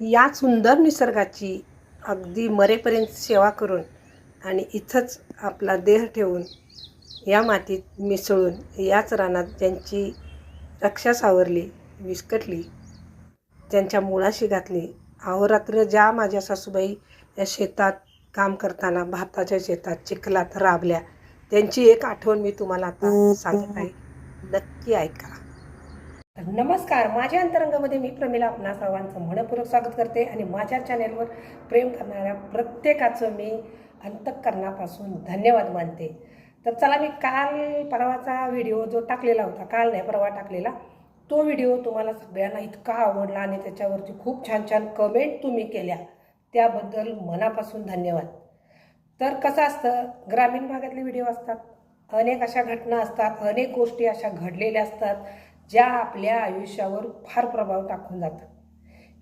या सुंदर निसर्गाची अगदी मरेपर्यंत सेवा करून आणि इथंच आपला देह ठेवून या मातीत मिसळून याच रानात ज्यांची रक्षा सावरली, विस्कटली, त्यांच्या मुळाशी घातली, अहोरात्र ज्या माझ्या सासूबाई या शेतात काम करताना भाताच्या शेतात चिखलात राबल्या, त्यांची एक आठवण मी तुम्हाला आता सांगत आहे. नक्की ऐका. नमस्कार. माझ्या अंतरंगामध्ये मी प्रमिला आपणा सर्वांचं मनपूर्वक स्वागत करते आणि माझ्या चॅनेलवर प्रेम करणाऱ्या प्रत्येकाचं मी अंतःकरणापासून धन्यवाद मानते. तर चला, मी काल परवाचा व्हिडिओ जो टाकलेला होता, काल नाही परवा टाकलेला, तो व्हिडिओ तुम्हाला सगळ्यांना इतका आवडला आणि त्याच्यावरती खूप छान छान कमेंट तुम्ही केल्या, त्याबद्दल मनापासून धन्यवाद. तर कसं असतं, ग्रामीण भागातले व्हिडिओ असतात, अनेक अशा घटना असतात, अनेक गोष्टी अशा घडलेल्या असतात ज्या आपल्या आयुष्यावर फार प्रभाव टाकून जातात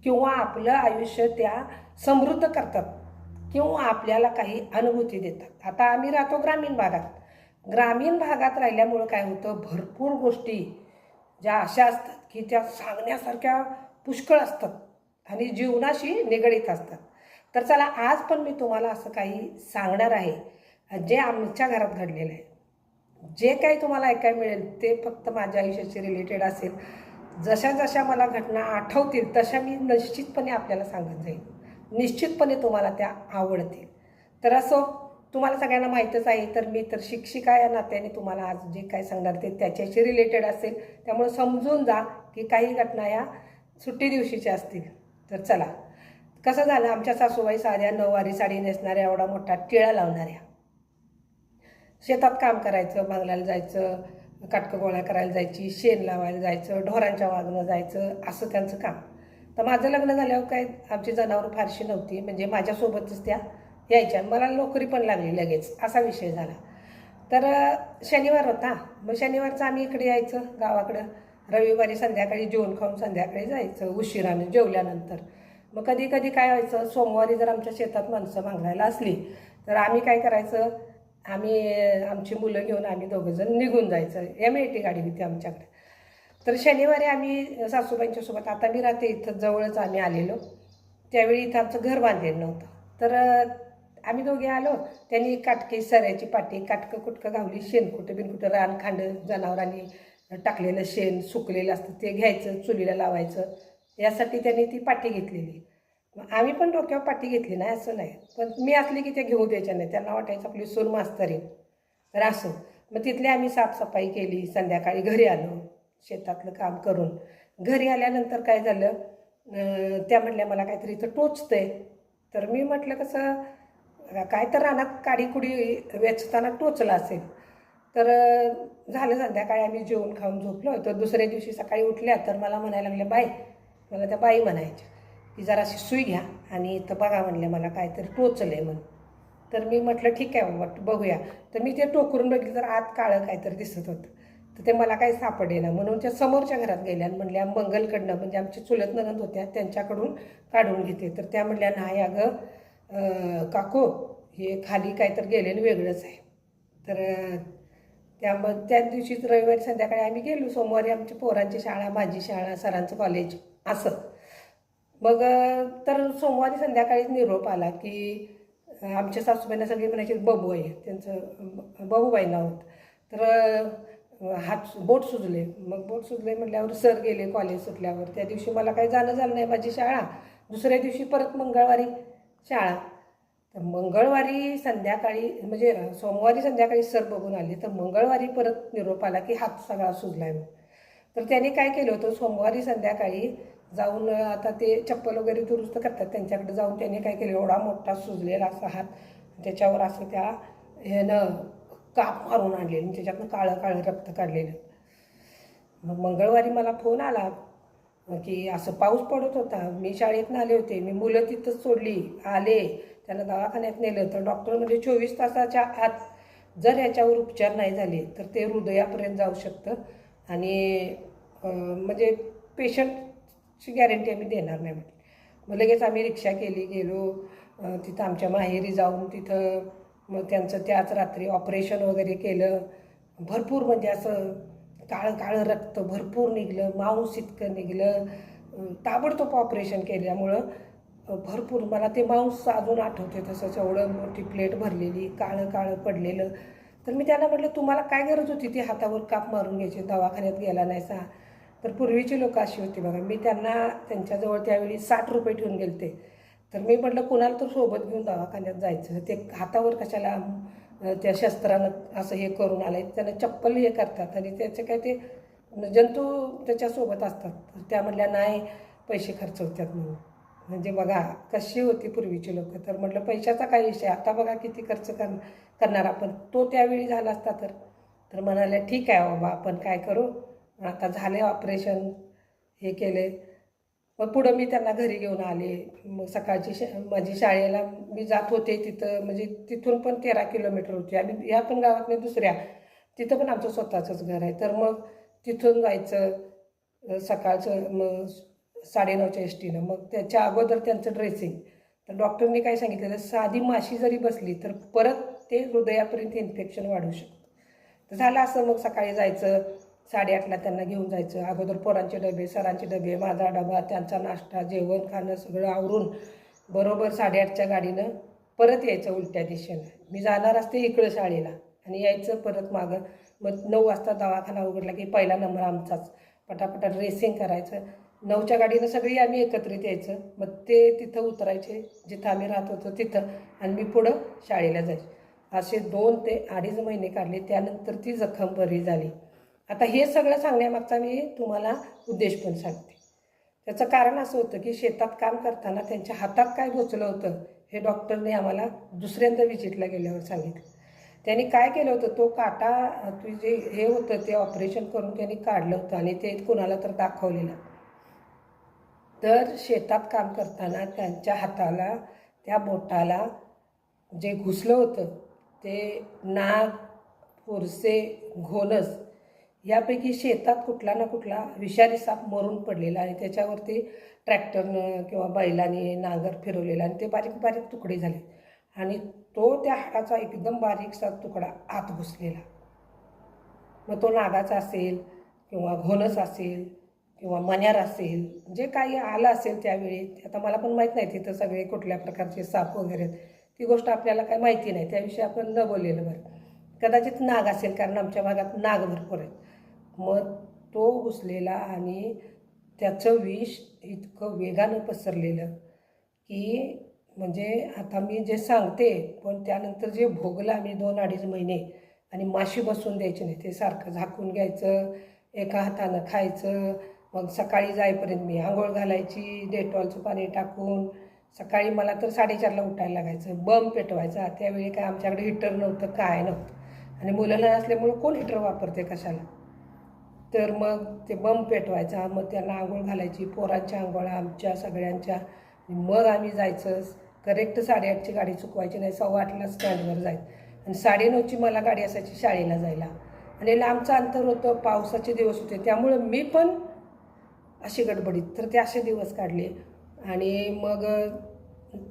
किंवा आपलं आयुष्य त्या समृद्ध करतात किंवा आपल्याला काही अनुभूती देतात. आता आम्ही राहतो ग्रामीण भागात. ग्रामीण भागात राहिल्यामुळं काय होतं, भरपूर गोष्टी ज्या अशा असतात की त्या सांगण्यासारख्या पुष्कळ असतात आणि जीवनाशी निगडीत असतात. तर चला, आज पण मी तुम्हाला असं काही सांगणार आहे जे आमच्या घरात घडलेलं आहे. जे काही तुम्हाला ऐकायला मिळेल ते फक्त माझ्या आयुष्याशी रिलेटेड असेल. जशा जशा मला घटना आठवतील तशा मी निश्चितपणे आपल्याला सांगत जाईल. निश्चितपणे तुम्हाला त्या आवडतील. तर असो, तुम्हाला सगळ्यांना माहीतच आहे, तर मी तर शिक्षिका या नात्याने तुम्हाला आज जे काय सांगणार ते त्याच्याशी रिलेटेड असेल. त्यामुळे समजून जा की काही घटना या सुट्टी दिवशीच्या असतील. तर चला, कसं झालं, आमच्या सासूबाई साध्या नऊवारी साडी नेसणाऱ्या, एवढा मोठा टिळा लावणाऱ्या, शेतात काम करायचं, बांगलायला जायचं, काटकं गोळा करायला जायची, शेण लावायला जायचं, ढोरांच्या वागणं जायचं, असं त्यांचं काम. तर माझं लग्न झाल्यावर काय आमची जनावरं फारशी नव्हती, म्हणजे माझ्यासोबतच त्या यायच्या. मला नोकरी पण लागली लगेच, असा विषय झाला. तर शनिवार होता, मग शनिवारचं आम्ही इकडे यायचं गावाकडं. रविवारी संध्याकाळी जेवण खाऊन संध्याकाळी जायचं उशिरानं जेवल्यानंतर. मग कधी कधी काय व्हायचं, सोमवारी जर आमच्या शेतात माणसं भांगरायला असली तर आम्ही काय करायचं, आमची मुलं घेऊन आम्ही दोघंजण निघून जायचं. MIT गाडी होती आमच्याकडे. तर शनिवारी आम्ही सासूबाईंच्या सोबत, आता मी राहते इथं जवळच, आम्ही आलेलो त्यावेळी इथं आमचं घर बांधलेलं नव्हतं. तर आम्ही दोघे आलो. त्यांनी काटकी सऱ्याची पाटी काटकं कुटकं घावली, शेणकुटं बिनकुटं रानखांड जनावरांनी टाकलेलं शेण सुकलेलं असतं ते घ्यायचं, चुलीला लावायचं, यासाठी त्यांनी ती पाटी घेतलेली. मग आम्ही पण डोक्यावर पाटी घेतली नाही असं नाही, पण मी असली की ते घेऊ द्यायच्या नाही, त्यांना वाटायचं आपली सून मास्तरी. तर असं मग तिथली आम्ही साफसफाई केली. संध्याकाळी घरी आलो शेतातलं काम करून. घरी आल्यानंतर काय झालं, त्या म्हटल्या मला काहीतरी इथं टोचतंय. तर मी म्हटलं कसं, काय तर रानात काडीकुडी वेचताना टोचलं असेल. तर झालं संध्याकाळी आम्ही जेवण खाऊन झोपलो. तर दुसऱ्या दिवशी सकाळी उठल्या तर मला म्हणायला लागल्या बाई, मला त्या बाई म्हणायच्या की जराशी सुई घ्या आणि इथं बघा, म्हणले मला काहीतरी टोचलं आहे म्हणून. तर मी म्हटलं ठीक आहे बाबा बघूया. तर मी ते टोकरून बघितलं तर आत काळं काहीतरी दिसत होतं. तर ते मला काही सापडेना, म्हणून त्या समोरच्या घरात गेल्या आणि म्हणल्या मंगलकडनं, म्हणजे आमची चुलत नणंद होत्या त्यांच्याकडून काढून घेते. तर त्या म्हणल्या नाही अगं काकू, हे खाली काहीतरी गेलेलं वेगळंच आहे. तर त्या दिवशीच रविवारी संध्याकाळी आम्ही गेलो. सोमवारी आमच्या पोरांची शाळा, माझी शाळा, सरांचं कॉलेज, असं. मग तर सोमवारी संध्याकाळीच निरोप आला की आमच्या सासूबाईंना सगळी म्हणायची बबू आहे, त्यांचं बबूबाई नाव होतं. तर बोट सुजले. मग बोट सुजले म्हटल्यावर सर गेले कॉलेज सुटल्यावर. त्या दिवशी मला काही जाणं झालं नाही, माझी शाळा. दुसऱ्या दिवशी परत मंगळवारी शाळा. तर मंगळवारी संध्याकाळी, म्हणजे सोमवारी संध्याकाळी सर बघून आले, तर मंगळवारी परत निरोप आला की हात सगळा सुजला आहे. तर त्याने काय केलं होतं, सोमवारी संध्याकाळी जाऊन, आता ते चप्पल वगैरे दुरुस्त करतात त्यांच्याकडे जाऊन, त्याने काय केलं, एवढा मोठा सुजलेला असा हात, त्याच्यावर असं त्या ह्यानं काप मारून आणलेलं, त्याच्यातनं काळं काळं रक्त काढलेलं. मग मंगळवारी मला फोन आला की असं पाऊस पडत होता, मी शाळेतनं आले होते, मी मुलं तिथंच सोडली, आले, त्यांना दवाखान्यात नेलं. तर डॉक्टर म्हणजे 24 तासाच्या आत जर याच्यावर उपचार नाही झाले तर ते हृदयापर्यंत जाऊ शकतं आणि म्हणजे पेशंटची गॅरंटी आम्ही देणार नाही म्हटलं. मग लगेच आम्ही रिक्षा केली, गेलो तिथं आमच्या माहेरी जाऊन. तिथं मग त्यांचं त्याच रात्री ऑपरेशन वगैरे केलं. भरपूर म्हणजे असं काळं काळं रक्त भरपूर निघलं, मांस इतकं निघलं, ताबडतोब ऑपरेशन केल्यामुळं भरपूर मला ते मांस अजून आठवते तसंच, एवढं मोठी प्लेट भरलेली, काळं काळं पडलेलं. तर मी त्यांना म्हटलं, तुम्हाला काय गरज होती ती हातावर काप मारून घ्यायची, दवाखान्यात गेला नाही सा? तर पूर्वीची लोकं अशी होती बघा. मी त्यांना त्यांच्याजवळ त्यावेळी 60 रुपये ठेवून गेलते. तर मी म्हटलं, कुणाला तर सोबत घेऊन दवाखान्यात जायचं, ते हातावर कशाला त्या शस्त्रानं असं हे करून आलं. त्यानं चप्पल हे करतात आणि त्याचे काय ते जंतू त्याच्यासोबत असतात. तर त्या म्हटल्या, नाही पैसे खर्च होतात म्हणून. म्हणजे बघा कशी होती पूर्वीची लोकं. तर म्हटलं, पैशाचा काय विषय, आता बघा किती खर्च करणार आपण. तो त्यावेळी झाला असता तर म्हणाले, ठीक आहे बाबा, आपण काय करू, आता झाले ऑपरेशन, हे केले. मग पुढं मी त्यांना घरी घेऊन आले. मग सकाळची माझी शाळेला मी जात होते तिथं, म्हणजे तिथून पण 13 किलोमीटर होती. आणि ह्या पण गावात नाही, दुसऱ्या तिथं पण आमचं स्वतःचंच घर आहे. तर मग तिथून जायचं सकाळचं, मग 9:30च्या एसटीनं. मग त्याच्या अगोदर त्यांचं ड्रेसिंग. तर डॉक्टरनी काय सांगितलेलं, साधी माशी जरी बसली तर परत ते हृदयापर्यंत इन्फेक्शन वाढू शकतं. तर झालं असं, मग सकाळी जायचं, 8:30ला त्यांना घेऊन जायचं. अगोदर पोरांचे डबे, सरांचे डबे, माझा डबा, त्यांचा नाश्ता, जेवण खाणं सगळं आवरून बरोबर 8:30च्या गाडीनं परत यायचं उलट्या दिशेनं. मी जाणार असते इकडं शाळेला आणि यायचं परत मागं. मग 9 वाजता दवाखाना उघडला की पहिला नंबर आमचाच. पटापटा ड्रेसिंग करायचं. 9च्या गाडीनं सगळी आम्ही एकत्रित यायचं. मग ते तिथं उतरायचे जिथं आम्ही राहत होतो तिथं, आणि मी पुढं शाळेला जायचे. असे 2 ते 2.5 महिने काढले. त्यानंतर ती जखम बरी झाली. आता हे सगळं सांगण्यामागचा मी तुम्हाला उद्देश पण सांगते. त्याचं कारण असं होतं की शेतात काम करताना त्यांच्या हातात काय घोचलं होतं हे डॉक्टरने आम्हाला दुसऱ्यांदा विजिटला गेल्यावर सांगितलं. त्यांनी काय केलं होतं, तो काटा जे हे होतं ते ऑपरेशन करून त्यांनी काढलं होतं आणि ते कुणाला तर दाखवलेलं. तर शेतात काम करताना त्यांच्या हाताला, त्या बोटाला जे घुसलं होतं ते नाग, फुरसे, घोणस यापैकी शेतात कुठला ना कुठला विषारी साप मरून पडलेला आणि त्याच्यावरती ट्रॅक्टरनं किंवा बैलाने नांगर फिरवलेला आणि ते बारीक बारीक तुकडे झाले आणि तो त्या हाडाचा एकदम बारीकसा तुकडा आत घुसलेला. मग तो नागाचा असेल किंवा घोणस असेल किंवा मण्यार असेल, जे काही आलं असेल त्यावेळी. आता मला पण माहीत नाही तिथं सगळे कुठल्या प्रकारचे साप वगैरे, ती गोष्ट आपल्याला काय माहिती नाही, त्याविषयी आपण न बोललेलं बरं. कदाचित नाग असेल, कारण आमच्या भागात नाग भरपूर आहेत. मग तो घुसलेला आणि त्याचं विष इतकं वेगानं पसरलेलं की म्हणजे आता मी जे सांगते, पण त्यानंतर जे भोगलं आम्ही 2-2.5 महिने, आणि माशी बसून द्यायची नाही, ते सारखं झाकून घ्यायचं, एका हातानं खायचं. मग सकाळी जाईपर्यंत मी आंघोळ घालायची डेटॉलचं पाणी टाकून. सकाळी मला तर 4:30ला उठायला लागायचं. बम पेटवायचा. त्यावेळी काय आमच्याकडे हिटर नव्हतं, काय नव्हतं, आणि मुलं लहान असल्यामुळं कोण हिटर वापरते कशाला. तर मग ते बम पेटवायचा, मग त्यांना आंघोळ घालायची, पोरांच्या आंघोळा आमच्या सगळ्यांच्या. मग आम्ही जायचं. करेक्ट 8:30ची गाडी चुकवायची नाही, 8:15ला स्टँडवर जायचं आणि 9:30ची मला गाडी असायची शाळेला जायला. आणि लांबचं अंतर होतं, पावसाचे दिवस होते, त्यामुळं मी पण अशी गडबडीत. तर ते असे दिवस काढले. आणि मग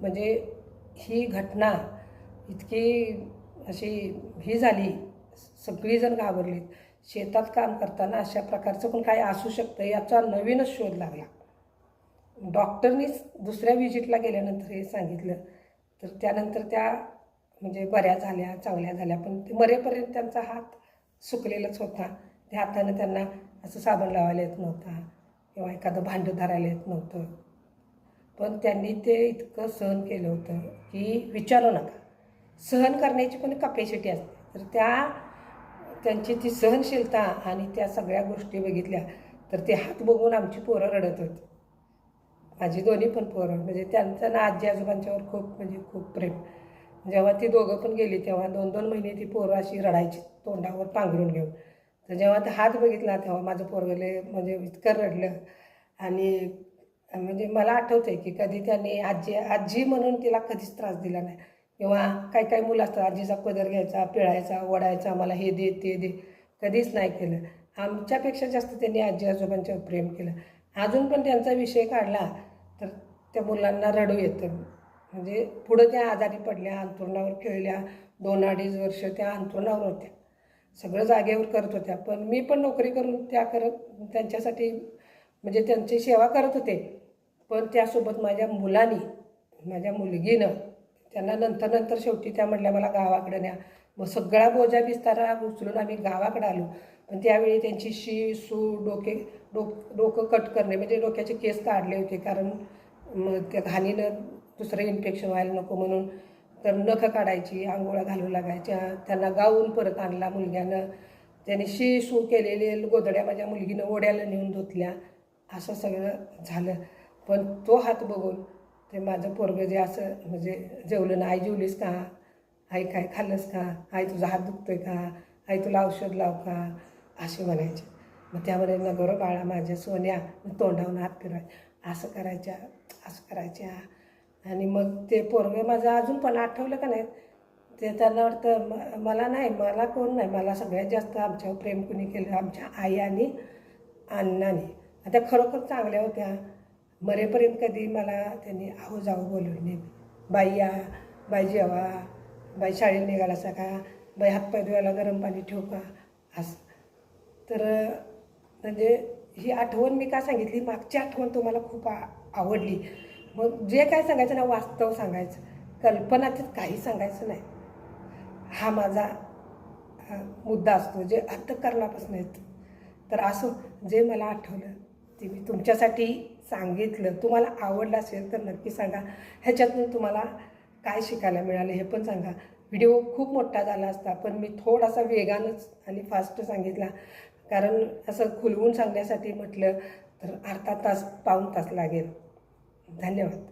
म्हणजे ही घटना इतकी अशी ही झाली, सगळीजण घाबरलीत. शेतात काम करताना अशा प्रकारचं पण काय असू शकतं याचा नवीनच शोध लागला. डॉक्टरनीच दुसऱ्या विजिटला गेल्यानंतर हे सांगितलं. तर त्यानंतर त्या म्हणजे बऱ्या झाल्या, चांगल्या झाल्या, पण ते मरेपर्यंत त्यांचा हात सुकलेलाच होता. त्या हातानं त्यांना असं साबण लावायला येत नव्हता किंवा एखादं भांडं धरायला येत नव्हतं. पण त्यांनी ते इतकं सहन केलं होतं की विचारू नका. सहन करण्याची पण कपॅसिटी असते. तर त्यांची ती सहनशीलता आणि त्या सगळ्या गोष्टी बघितल्या तर ते हात बघून आमची पोरं रडत होती. माझी दोन्ही पण पोरं, म्हणजे त्यांचं ना आजी आजोबांच्यावर खूप प्रेम. जेव्हा ती दोघं पण गेली तेव्हा 2-2 महिने ती पोरं अशी रडायची तोंडावर पांघरून घेऊन. तर जेव्हा ते हात बघितला तेव्हा माझं पोरगं म्हणजे इतकं रडलं. आणि म्हणजे मला आठवतं आहे की कधी त्यांनी आजी म्हणून तिला कधीच त्रास दिला नाही. किंवा काही मुलं असतात, आजीचा पदर घ्यायचा, पिळायचा, ओढायचा, मला हे दे ते दे, कधीच नाही केलं. आमच्यापेक्षा जास्त त्यांनी आजी आजोबांच्यावर प्रेम केलं. अजून पण त्यांचा विषय काढला तर त्या मुलांना रडू येतं. म्हणजे पुढं त्या आजारी पडल्या, अंथरुणावर खेळल्या, 2-2.5 वर्ष त्या अंथरुणावर होत्या, सगळं जागेवर करत होत्या. पण मी पण नोकरी करून त्यांच्यासाठी म्हणजे त्यांची सेवा करत होते. पण त्यासोबत माझ्या मुलगीनं त्यांना नंतर शेवटी त्या म्हटल्या मला गावाकडे न्या. मग सगळा बोजा बिस्तारा उचलून आम्ही गावाकडे आलो. पण त्यावेळी त्यांची डोकं कट करणे म्हणजे डोक्याचे केस काढले होते, कारण मग त्या घाणीनं दुसरं इन्फेक्शन व्हायला नको म्हणून. तर नखं काढायची, आंघोळा घालू लागायच्या. त्यांना गाऊन परत आणला मुलग्यानं. त्यांनी केलेले गोधड्या माझ्या मुलगीनं ओढ्याला नेऊन धुतल्या. असं सगळं झालं. पण तो हात बघून ते माझं पोरगं जे असं म्हणजे जेवलं ना, आई जेवलीस का, आई काय खाल्लंस का, आई तुझा हात दुखतोय का, आई तुला औषध लाव का, असे म्हणायचे. मग त्यामध्ये नगरो बाळा माझ्या सोन्या, तोंडावून हात फिरवाय, असं करायच्या. आणि मग ते पोरगं माझं अजून पण आठवलं का नाही, ते त्यांना वाटतं मला कोण नाही, मला सगळ्यात जास्त आमच्यावर प्रेम कुणी केलं, आमच्या आई आणि अण्णाने. त्या खरोखर चांगल्या होत्या. मरेपर्यंत कधी मला त्यांनी आहो जाऊ बोलवलं नाही. बाई या, बाई जेवा, बाई शाळेत निघालासा का, बाई हातपाय धुवायला गरम पाणी ठेवू का, असं. तर म्हणजे ही आठवण मी का सांगितली, मागची आठवण तुम्हाला खूप आवडली. मग जे काय सांगायचं ना, वास्तव सांगायचं, कल्पनातीत काही सांगायचं नाही. हा माझा मुद्दा असतो, जे अंतःकरणापासून येतं. तर असं जे मला आठवलं ते मी तुमच्यासाठी सांगितलं. तुम्हाला आवडलं असेल तर नक्की सांगा. ह्याच्यातून तुम्हाला काय शिकायला मिळालं हे पण सांगा. व्हिडिओ खूप मोठा झाला असता, पण मी थोडासा वेगानंच आणि फास्ट सांगितला, कारण असं खुलवून सांगण्यासाठी म्हटलं तर अर्धा तास, पाऊण तास लागेल. धन्यवाद.